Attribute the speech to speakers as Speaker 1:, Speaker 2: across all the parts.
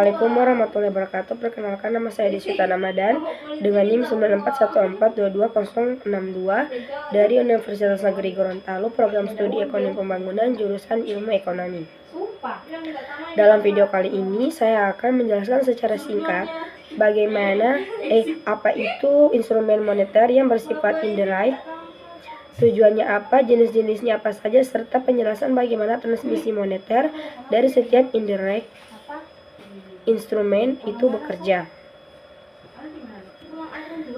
Speaker 1: Assalamualaikum warahmatullahi wabarakatuh. Perkenalkan, nama saya Deswita Ramadan dengan NIM 941422062 dari Universitas Negeri Gorontalo, program studi Ekonomi Pembangunan, jurusan Ilmu Ekonomi. Dalam video kali ini saya akan menjelaskan secara singkat apa itu instrumen moneter yang bersifat indirect, tujuannya apa, jenis-jenisnya apa saja, serta penjelasan bagaimana transmisi moneter dari setiap indirect instrumen itu bekerja.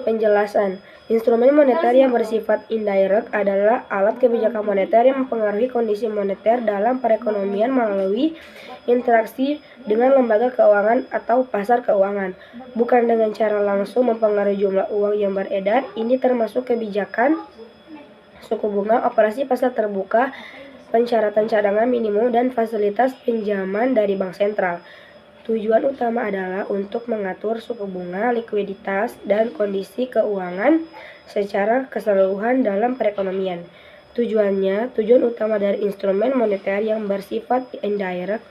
Speaker 1: Penjelasan. Instrumen moneter yang bersifat indirect adalah alat kebijakan moneter yang mempengaruhi kondisi moneter dalam perekonomian melalui interaksi dengan lembaga keuangan atau pasar keuangan, bukan dengan cara langsung mempengaruhi jumlah uang yang beredar. Ini termasuk kebijakan suku bunga, operasi pasar terbuka, pensyaratan cadangan minimum, dan fasilitas pinjaman dari bank sentral. Tujuan utama adalah untuk mengatur suku bunga, likuiditas, dan kondisi keuangan secara keseluruhan dalam perekonomian. Tujuan utama dari instrumen moneter yang bersifat indirect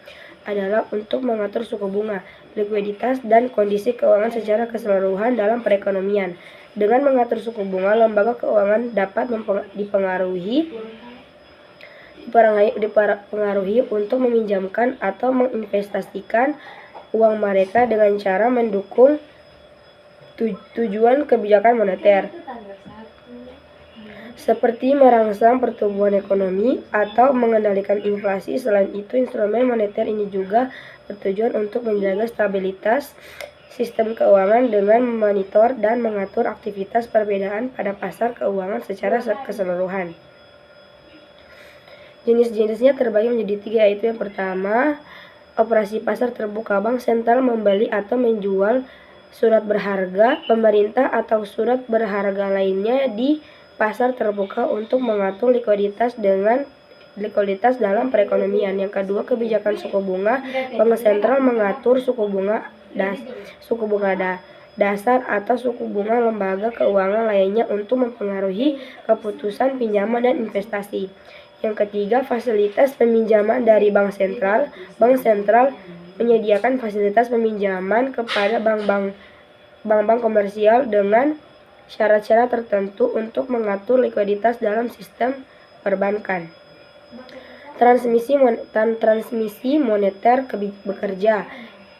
Speaker 1: adalah untuk mengatur suku bunga, likuiditas, dan kondisi keuangan secara keseluruhan dalam perekonomian. Dengan mengatur suku bunga, lembaga keuangan dapat dipengaruhi untuk meminjamkan atau menginvestasikan uang mereka dengan cara mendukung tujuan kebijakan moneter, seperti merangsang pertumbuhan ekonomi atau mengendalikan inflasi. Selain itu, instrumen moneter ini juga bertujuan untuk menjaga stabilitas sistem keuangan dengan memonitor dan mengatur aktivitas perbedaan pada pasar keuangan secara keseluruhan. Jenis-jenisnya terbagi menjadi 3, yaitu yang pertama, operasi pasar terbuka. Bank sentral membeli atau menjual surat berharga pemerintah atau surat berharga lainnya di pasar terbuka untuk mengatur likuiditas dalam perekonomian. Yang kedua, kebijakan suku bunga. Bank sentral mengatur suku bunga dasar atau suku bunga lembaga keuangan lainnya untuk mempengaruhi keputusan pinjaman dan investasi. Yang ketiga, fasilitas peminjaman dari bank sentral. Bank sentral menyediakan fasilitas peminjaman kepada bank-bank komersial dengan syarat-syarat tertentu untuk mengatur likuiditas dalam sistem perbankan. Transmisi moneter bekerja.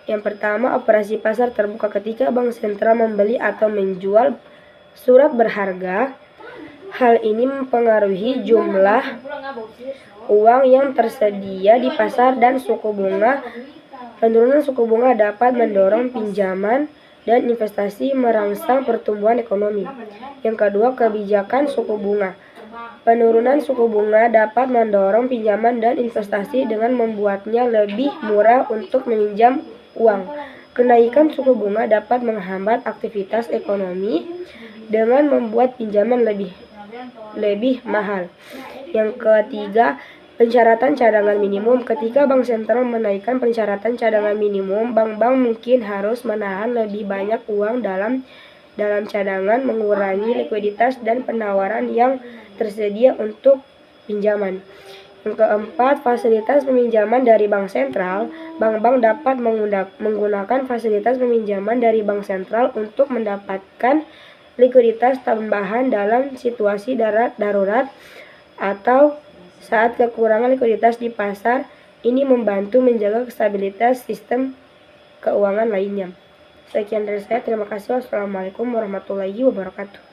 Speaker 1: Yang pertama, operasi pasar terbuka. Ketika bank sentral membeli atau menjual surat berharga, hal ini mempengaruhi jumlah uang yang tersedia di pasar dan suku bunga. Penurunan suku bunga dapat mendorong pinjaman dan investasi, merangsang pertumbuhan ekonomi. Yang kedua, kebijakan suku bunga. Penurunan suku bunga dapat mendorong pinjaman dan investasi dengan membuatnya lebih murah untuk meminjam uang. Kenaikan suku bunga dapat menghambat aktivitas ekonomi dengan membuat pinjaman lebih mahal. Yang ketiga, pensyaratan cadangan minimum. Ketika bank sentral menaikkan pensyaratan cadangan minimum, bank-bank mungkin harus menahan lebih banyak uang dalam cadangan, mengurangi likuiditas dan penawaran yang tersedia untuk pinjaman. Yang keempat, fasilitas peminjaman dari bank sentral. Bank-bank dapat menggunakan fasilitas peminjaman dari bank sentral untuk mendapatkan likuiditas tambahan dalam situasi darurat atau saat kekurangan likuiditas di pasar. Ini membantu menjaga stabilitas sistem keuangan lainnya. Sekian dari saya, terima kasih. Wassalamualaikum warahmatullahi wabarakatuh.